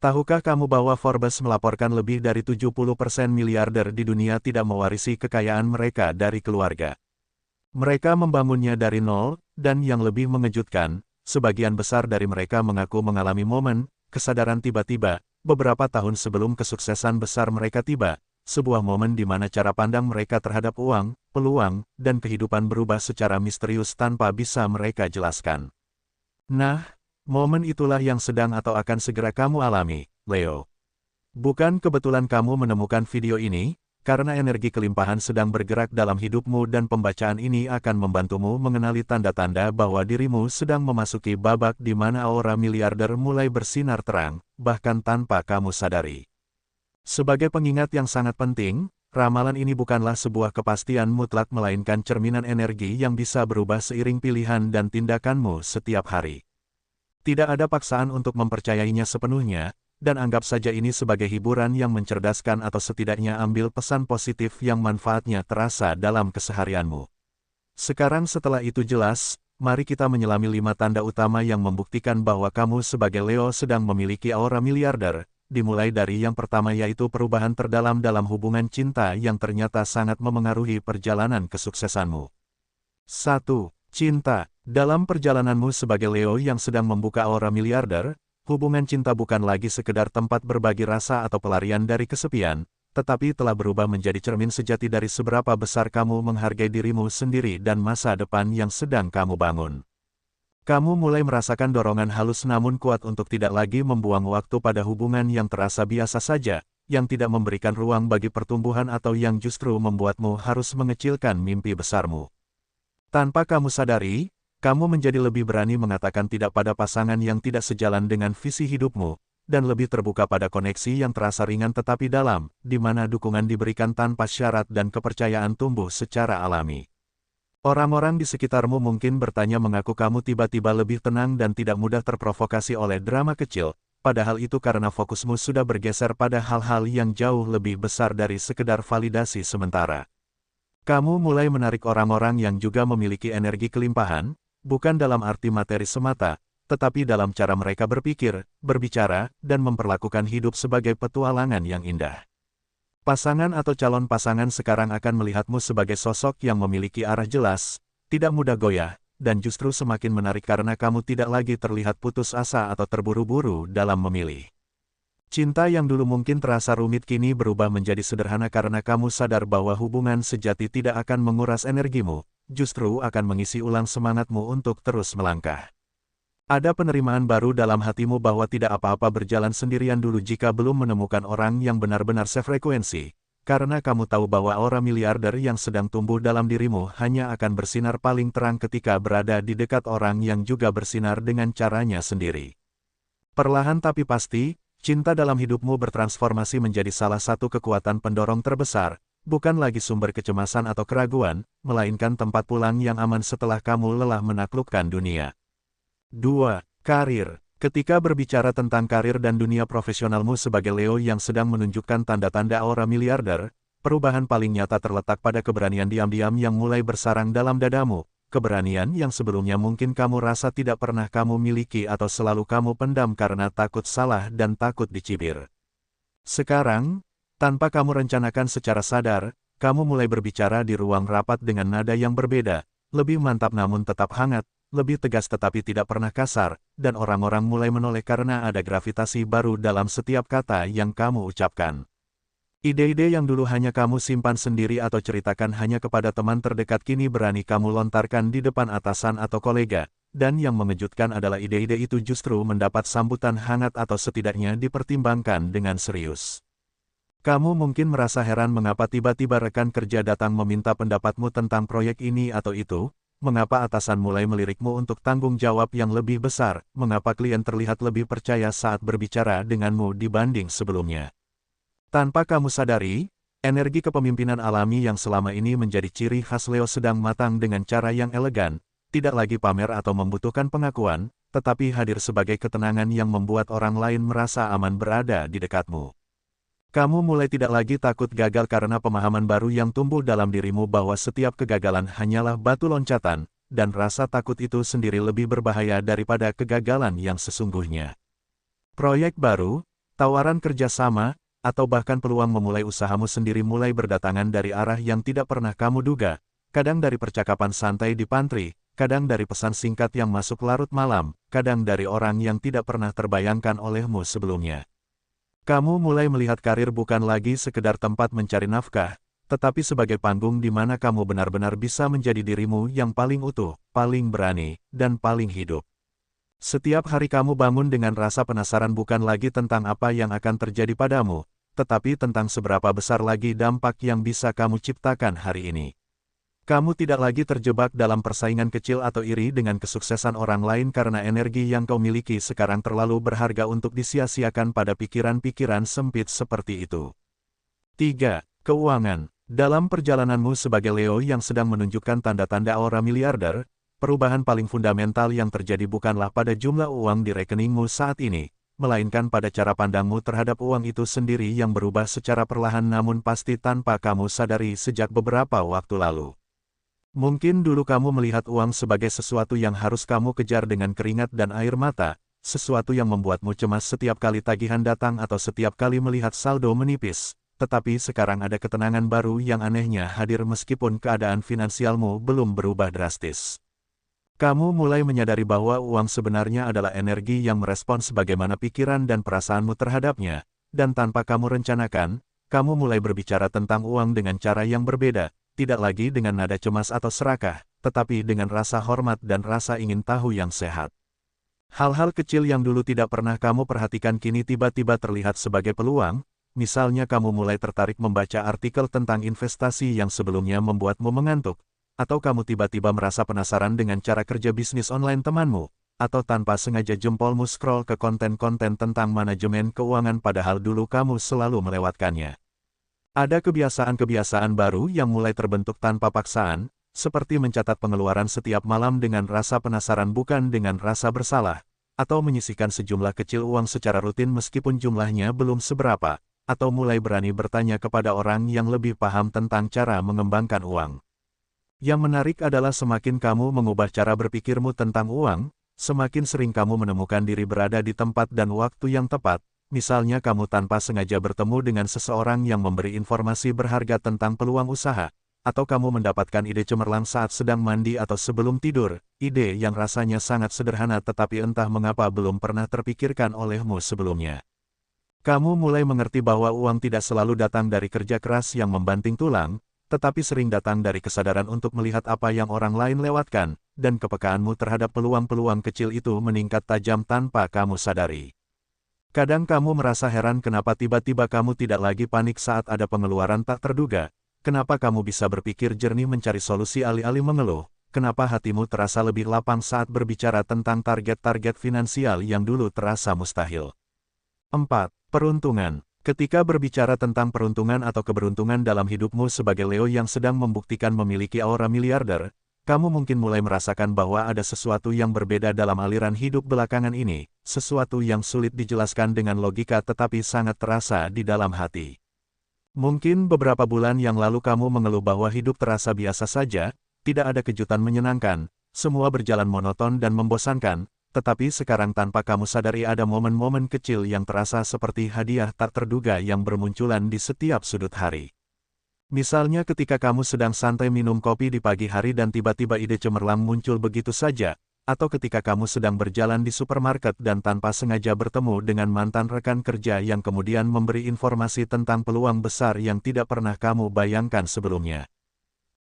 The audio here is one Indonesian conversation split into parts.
Tahukah kamu bahwa Forbes melaporkan lebih dari 70% miliarder di dunia tidak mewarisi kekayaan mereka dari keluarga? Mereka membangunnya dari nol, dan yang lebih mengejutkan, sebagian besar dari mereka mengaku mengalami momen kesadaran tiba-tiba, beberapa tahun sebelum kesuksesan besar mereka tiba, sebuah momen di mana cara pandang mereka terhadap uang, peluang, dan kehidupan berubah secara misterius tanpa bisa mereka jelaskan. Nah, momen itulah yang sedang atau akan segera kamu alami, Leo. Bukan kebetulan kamu menemukan video ini, karena energi kelimpahan sedang bergerak dalam hidupmu dan pembacaan ini akan membantumu mengenali tanda-tanda bahwa dirimu sedang memasuki babak di mana aura miliarder mulai bersinar terang, bahkan tanpa kamu sadari. Sebagai pengingat yang sangat penting, ramalan ini bukanlah sebuah kepastian mutlak melainkan cerminan energi yang bisa berubah seiring pilihan dan tindakanmu setiap hari. Tidak ada paksaan untuk mempercayainya sepenuhnya, dan anggap saja ini sebagai hiburan yang mencerdaskan atau setidaknya ambil pesan positif yang manfaatnya terasa dalam keseharianmu. Sekarang setelah itu jelas, mari kita menyelami 5 tanda utama yang membuktikan bahwa kamu sebagai Leo sedang memiliki aura miliarder, dimulai dari yang pertama yaitu perubahan terdalam dalam hubungan cinta yang ternyata sangat memengaruhi perjalanan kesuksesanmu. 1. Cinta. Dalam perjalananmu sebagai Leo yang sedang membuka aura miliarder, hubungan cinta bukan lagi sekedar tempat berbagi rasa atau pelarian dari kesepian, tetapi telah berubah menjadi cermin sejati dari seberapa besar kamu menghargai dirimu sendiri dan masa depan yang sedang kamu bangun. Kamu mulai merasakan dorongan halus namun kuat untuk tidak lagi membuang waktu pada hubungan yang terasa biasa saja, yang tidak memberikan ruang bagi pertumbuhan atau yang justru membuatmu harus mengecilkan mimpi besarmu. Tanpa kamu sadari, kamu menjadi lebih berani mengatakan tidak pada pasangan yang tidak sejalan dengan visi hidupmu, dan lebih terbuka pada koneksi yang terasa ringan tetapi dalam, di mana dukungan diberikan tanpa syarat dan kepercayaan tumbuh secara alami. Orang-orang di sekitarmu mungkin bertanya mengaku kamu tiba-tiba lebih tenang dan tidak mudah terprovokasi oleh drama kecil, padahal itu karena fokusmu sudah bergeser pada hal-hal yang jauh lebih besar dari sekedar validasi sementara. Kamu mulai menarik orang-orang yang juga memiliki energi kelimpahan, bukan dalam arti materi semata, tetapi dalam cara mereka berpikir, berbicara, dan memperlakukan hidup sebagai petualangan yang indah. Pasangan atau calon pasangan sekarang akan melihatmu sebagai sosok yang memiliki arah jelas, tidak mudah goyah, dan justru semakin menarik karena kamu tidak lagi terlihat putus asa atau terburu-buru dalam memilih. Cinta yang dulu mungkin terasa rumit kini berubah menjadi sederhana karena kamu sadar bahwa hubungan sejati tidak akan menguras energimu, justru akan mengisi ulang semangatmu untuk terus melangkah. Ada penerimaan baru dalam hatimu bahwa tidak apa-apa berjalan sendirian dulu jika belum menemukan orang yang benar-benar sefrekuensi, karena kamu tahu bahwa aura miliarder yang sedang tumbuh dalam dirimu hanya akan bersinar paling terang ketika berada di dekat orang yang juga bersinar dengan caranya sendiri. Perlahan tapi pasti, cinta dalam hidupmu bertransformasi menjadi salah satu kekuatan pendorong terbesar, bukan lagi sumber kecemasan atau keraguan, melainkan tempat pulang yang aman setelah kamu lelah menaklukkan dunia. 2. Karir. Ketika berbicara tentang karir dan dunia profesionalmu sebagai Leo yang sedang menunjukkan tanda-tanda aura miliarder, perubahan paling nyata terletak pada keberanian diam-diam yang mulai bersarang dalam dadamu, keberanian yang sebelumnya mungkin kamu rasa tidak pernah kamu miliki atau selalu kamu pendam karena takut salah dan takut dicibir. Sekarang, tanpa kamu rencanakan secara sadar, kamu mulai berbicara di ruang rapat dengan nada yang berbeda, lebih mantap namun tetap hangat, lebih tegas tetapi tidak pernah kasar, dan orang-orang mulai menoleh karena ada gravitasi baru dalam setiap kata yang kamu ucapkan. Ide-ide yang dulu hanya kamu simpan sendiri atau ceritakan hanya kepada teman terdekat kini berani kamu lontarkan di depan atasan atau kolega, dan yang mengejutkan adalah ide-ide itu justru mendapat sambutan hangat atau setidaknya dipertimbangkan dengan serius. Kamu mungkin merasa heran mengapa tiba-tiba rekan kerja datang meminta pendapatmu tentang proyek ini atau itu, mengapa atasan mulai melirikmu untuk tanggung jawab yang lebih besar, mengapa klien terlihat lebih percaya saat berbicara denganmu dibanding sebelumnya. Tanpa kamu sadari, energi kepemimpinan alami yang selama ini menjadi ciri khas Leo sedang matang dengan cara yang elegan, tidak lagi pamer atau membutuhkan pengakuan, tetapi hadir sebagai ketenangan yang membuat orang lain merasa aman berada di dekatmu. Kamu mulai tidak lagi takut gagal karena pemahaman baru yang tumbuh dalam dirimu bahwa setiap kegagalan hanyalah batu loncatan, dan rasa takut itu sendiri lebih berbahaya daripada kegagalan yang sesungguhnya. Proyek baru, Tawaran kerjasama, atau bahkan peluang memulai usahamu sendiri mulai berdatangan dari arah yang tidak pernah kamu duga, kadang dari percakapan santai di pantry, kadang dari pesan singkat yang masuk larut malam, kadang dari orang yang tidak pernah terbayangkan olehmu sebelumnya. Kamu mulai melihat karir bukan lagi sekedar tempat mencari nafkah, tetapi sebagai panggung di mana kamu benar-benar bisa menjadi dirimu yang paling utuh, paling berani, dan paling hidup. Setiap hari kamu bangun dengan rasa penasaran bukan lagi tentang apa yang akan terjadi padamu, tetapi tentang seberapa besar lagi dampak yang bisa kamu ciptakan hari ini. Kamu tidak lagi terjebak dalam persaingan kecil atau iri dengan kesuksesan orang lain karena energi yang kau miliki sekarang terlalu berharga untuk disia-siakan pada pikiran-pikiran sempit seperti itu. 3. Keuangan. Dalam perjalananmu sebagai Leo yang sedang menunjukkan tanda-tanda aura miliarder, perubahan paling fundamental yang terjadi bukanlah pada jumlah uang di rekeningmu saat ini, melainkan pada cara pandangmu terhadap uang itu sendiri yang berubah secara perlahan namun pasti tanpa kamu sadari sejak beberapa waktu lalu. Mungkin dulu kamu melihat uang sebagai sesuatu yang harus kamu kejar dengan keringat dan air mata, sesuatu yang membuatmu cemas setiap kali tagihan datang atau setiap kali melihat saldo menipis. Tetapi sekarang ada ketenangan baru yang anehnya hadir meskipun keadaan finansialmu belum berubah drastis. Kamu mulai menyadari bahwa uang sebenarnya adalah energi yang merespons bagaimana pikiran dan perasaanmu terhadapnya, dan tanpa kamu rencanakan, kamu mulai berbicara tentang uang dengan cara yang berbeda, tidak lagi dengan nada cemas atau serakah, tetapi dengan rasa hormat dan rasa ingin tahu yang sehat. Hal-hal kecil yang dulu tidak pernah kamu perhatikan kini tiba-tiba terlihat sebagai peluang, misalnya kamu mulai tertarik membaca artikel tentang investasi yang sebelumnya membuatmu mengantuk, atau kamu tiba-tiba merasa penasaran dengan cara kerja bisnis online temanmu, atau tanpa sengaja jempolmu scroll ke konten-konten tentang manajemen keuangan padahal dulu kamu selalu melewatkannya. Ada kebiasaan-kebiasaan baru yang mulai terbentuk tanpa paksaan, seperti mencatat pengeluaran setiap malam dengan rasa penasaran bukan dengan rasa bersalah, atau menyisihkan sejumlah kecil uang secara rutin meskipun jumlahnya belum seberapa, atau mulai berani bertanya kepada orang yang lebih paham tentang cara mengembangkan uang. Yang menarik adalah semakin kamu mengubah cara berpikirmu tentang uang, semakin sering kamu menemukan diri berada di tempat dan waktu yang tepat, misalnya kamu tanpa sengaja bertemu dengan seseorang yang memberi informasi berharga tentang peluang usaha, atau kamu mendapatkan ide cemerlang saat sedang mandi atau sebelum tidur, ide yang rasanya sangat sederhana tetapi entah mengapa belum pernah terpikirkan olehmu sebelumnya. Kamu mulai mengerti bahwa uang tidak selalu datang dari kerja keras yang membanting tulang, tetapi sering datang dari kesadaran untuk melihat apa yang orang lain lewatkan, dan kepekaanmu terhadap peluang-peluang kecil itu meningkat tajam tanpa kamu sadari. Kadang kamu merasa heran kenapa tiba-tiba kamu tidak lagi panik saat ada pengeluaran tak terduga, kenapa kamu bisa berpikir jernih mencari solusi alih-alih mengeluh, kenapa hatimu terasa lebih lapang saat berbicara tentang target-target finansial yang dulu terasa mustahil. 4. Peruntungan. Ketika berbicara tentang peruntungan atau keberuntungan dalam hidupmu sebagai Leo yang sedang membuktikan memiliki aura miliarder, kamu mungkin mulai merasakan bahwa ada sesuatu yang berbeda dalam aliran hidup belakangan ini, sesuatu yang sulit dijelaskan dengan logika tetapi sangat terasa di dalam hati. Mungkin beberapa bulan yang lalu kamu mengeluh bahwa hidup terasa biasa saja, tidak ada kejutan menyenangkan, semua berjalan monoton dan membosankan, tetapi sekarang tanpa kamu sadari ada momen-momen kecil yang terasa seperti hadiah tak terduga yang bermunculan di setiap sudut hari. Misalnya ketika kamu sedang santai minum kopi di pagi hari dan tiba-tiba ide cemerlang muncul begitu saja, atau ketika kamu sedang berjalan di supermarket dan tanpa sengaja bertemu dengan mantan rekan kerja yang kemudian memberi informasi tentang peluang besar yang tidak pernah kamu bayangkan sebelumnya.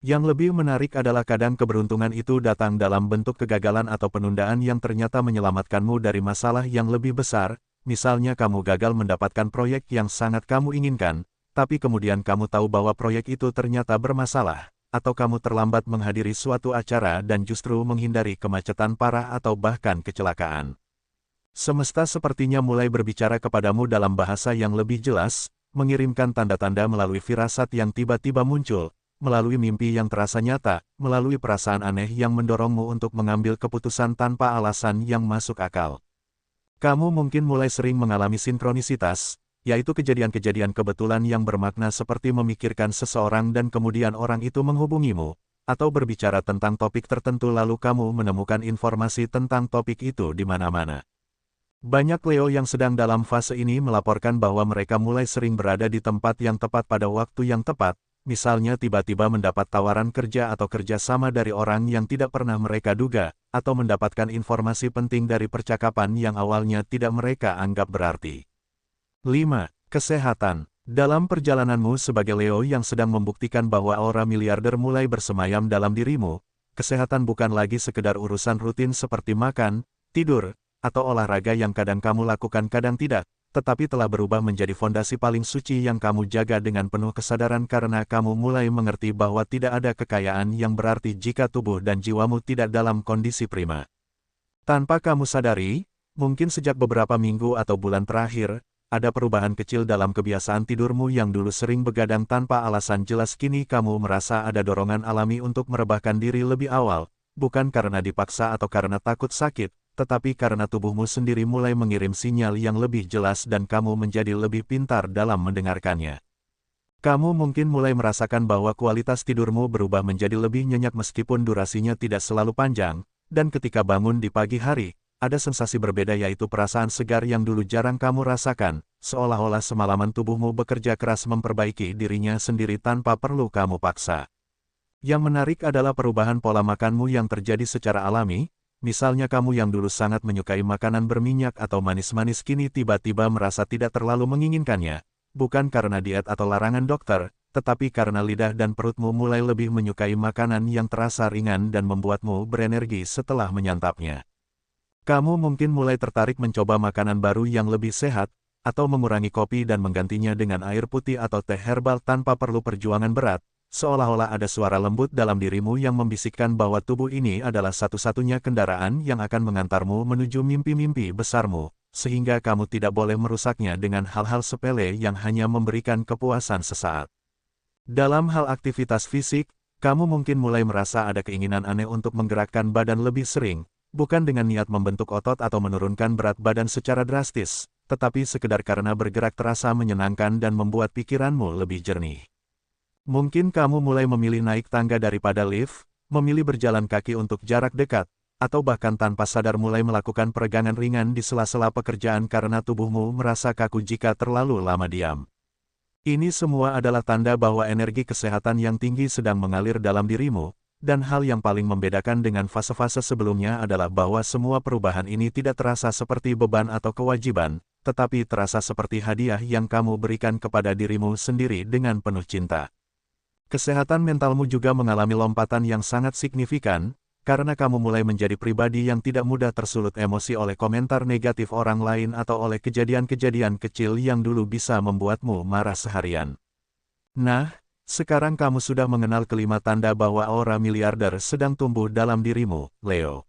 Yang lebih menarik adalah kadang keberuntungan itu datang dalam bentuk kegagalan atau penundaan yang ternyata menyelamatkanmu dari masalah yang lebih besar, misalnya kamu gagal mendapatkan proyek yang sangat kamu inginkan, tapi kemudian kamu tahu bahwa proyek itu ternyata bermasalah, atau kamu terlambat menghadiri suatu acara dan justru menghindari kemacetan parah atau bahkan kecelakaan. Semesta sepertinya mulai berbicara kepadamu dalam bahasa yang lebih jelas, mengirimkan tanda-tanda melalui firasat yang tiba-tiba muncul, melalui mimpi yang terasa nyata, melalui perasaan aneh yang mendorongmu untuk mengambil keputusan tanpa alasan yang masuk akal. Kamu mungkin mulai sering mengalami sinkronisitas, yaitu kejadian-kejadian kebetulan yang bermakna seperti memikirkan seseorang dan kemudian orang itu menghubungimu, atau berbicara tentang topik tertentu lalu kamu menemukan informasi tentang topik itu di mana-mana. Banyak Leo yang sedang dalam fase ini melaporkan bahwa mereka mulai sering berada di tempat yang tepat pada waktu yang tepat, misalnya tiba-tiba mendapat tawaran kerja atau kerja sama dari orang yang tidak pernah mereka duga, atau mendapatkan informasi penting dari percakapan yang awalnya tidak mereka anggap berarti. 5. Kesehatan. Dalam perjalananmu sebagai Leo yang sedang membuktikan bahwa aura miliarder mulai bersemayam dalam dirimu, kesehatan bukan lagi sekedar urusan rutin seperti makan, tidur, atau olahraga yang kadang kamu lakukan kadang tidak, tetapi telah berubah menjadi fondasi paling suci yang kamu jaga dengan penuh kesadaran karena kamu mulai mengerti bahwa tidak ada kekayaan yang berarti jika tubuh dan jiwamu tidak dalam kondisi prima. Tanpa kamu sadari, mungkin sejak beberapa minggu atau bulan terakhir, ada perubahan kecil dalam kebiasaan tidurmu yang dulu sering begadang tanpa alasan jelas. Kini kamu merasa ada dorongan alami untuk merebahkan diri lebih awal, bukan karena dipaksa atau karena takut sakit, tetapi karena tubuhmu sendiri mulai mengirim sinyal yang lebih jelas dan kamu menjadi lebih pintar dalam mendengarkannya. Kamu mungkin mulai merasakan bahwa kualitas tidurmu berubah menjadi lebih nyenyak meskipun durasinya tidak selalu panjang, dan ketika bangun di pagi hari, ada sensasi berbeda yaitu perasaan segar yang dulu jarang kamu rasakan, seolah-olah semalaman tubuhmu bekerja keras memperbaiki dirinya sendiri tanpa perlu kamu paksa. Yang menarik adalah perubahan pola makanmu yang terjadi secara alami. Misalnya kamu yang dulu sangat menyukai makanan berminyak atau manis-manis kini tiba-tiba merasa tidak terlalu menginginkannya, bukan karena diet atau larangan dokter, tetapi karena lidah dan perutmu mulai lebih menyukai makanan yang terasa ringan dan membuatmu berenergi setelah menyantapnya. Kamu mungkin mulai tertarik mencoba makanan baru yang lebih sehat, atau mengurangi kopi dan menggantinya dengan air putih atau teh herbal tanpa perlu perjuangan berat. Seolah-olah ada suara lembut dalam dirimu yang membisikkan bahwa tubuh ini adalah satu-satunya kendaraan yang akan mengantarmu menuju mimpi-mimpi besarmu, sehingga kamu tidak boleh merusaknya dengan hal-hal sepele yang hanya memberikan kepuasan sesaat. Dalam hal aktivitas fisik, kamu mungkin mulai merasa ada keinginan aneh untuk menggerakkan badan lebih sering, bukan dengan niat membentuk otot atau menurunkan berat badan secara drastis, tetapi sekedar karena bergerak terasa menyenangkan dan membuat pikiranmu lebih jernih. Mungkin kamu mulai memilih naik tangga daripada lift, memilih berjalan kaki untuk jarak dekat, atau bahkan tanpa sadar mulai melakukan peregangan ringan di sela-sela pekerjaan karena tubuhmu merasa kaku jika terlalu lama diam. Ini semua adalah tanda bahwa energi kesehatan yang tinggi sedang mengalir dalam dirimu, dan hal yang paling membedakan dengan fase-fase sebelumnya adalah bahwa semua perubahan ini tidak terasa seperti beban atau kewajiban, tetapi terasa seperti hadiah yang kamu berikan kepada dirimu sendiri dengan penuh cinta. Kesehatan mentalmu juga mengalami lompatan yang sangat signifikan, karena kamu mulai menjadi pribadi yang tidak mudah tersulut emosi oleh komentar negatif orang lain atau oleh kejadian-kejadian kecil yang dulu bisa membuatmu marah seharian. Nah, sekarang kamu sudah mengenal kelima tanda bahwa aura miliarder sedang tumbuh dalam dirimu, Leo.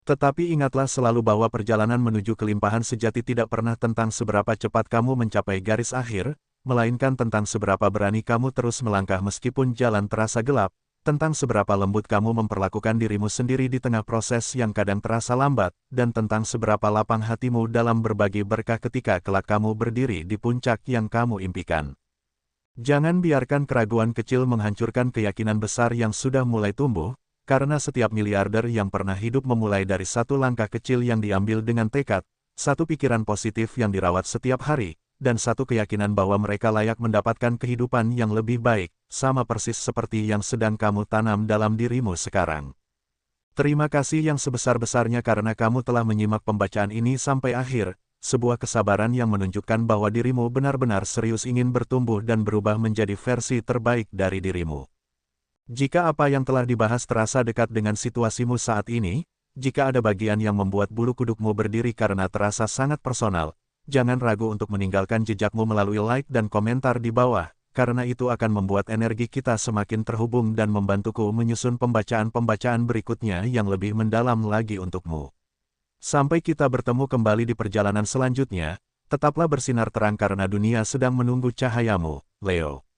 Tetapi ingatlah selalu bahwa perjalanan menuju kelimpahan sejati tidak pernah tentang seberapa cepat kamu mencapai garis akhir, melainkan tentang seberapa berani kamu terus melangkah meskipun jalan terasa gelap, tentang seberapa lembut kamu memperlakukan dirimu sendiri di tengah proses yang kadang terasa lambat, dan tentang seberapa lapang hatimu dalam berbagi berkah ketika kelak kamu berdiri di puncak yang kamu impikan. Jangan biarkan keraguan kecil menghancurkan keyakinan besar yang sudah mulai tumbuh, karena setiap miliarder yang pernah hidup memulai dari satu langkah kecil yang diambil dengan tekad, satu pikiran positif yang dirawat setiap hari, dan satu keyakinan bahwa mereka layak mendapatkan kehidupan yang lebih baik, sama persis seperti yang sedang kamu tanam dalam dirimu sekarang. Terima kasih yang sebesar-besarnya karena kamu telah menyimak pembacaan ini sampai akhir, sebuah kesabaran yang menunjukkan bahwa dirimu benar-benar serius ingin bertumbuh dan berubah menjadi versi terbaik dari dirimu. Jika apa yang telah dibahas terasa dekat dengan situasimu saat ini, jika ada bagian yang membuat bulu kudukmu berdiri karena terasa sangat personal, jangan ragu untuk meninggalkan jejakmu melalui like dan komentar di bawah, karena itu akan membuat energi kita semakin terhubung dan membantuku menyusun pembacaan-pembacaan berikutnya yang lebih mendalam lagi untukmu. Sampai kita bertemu kembali di perjalanan selanjutnya, tetaplah bersinar terang karena dunia sedang menunggu cahayamu, Leo.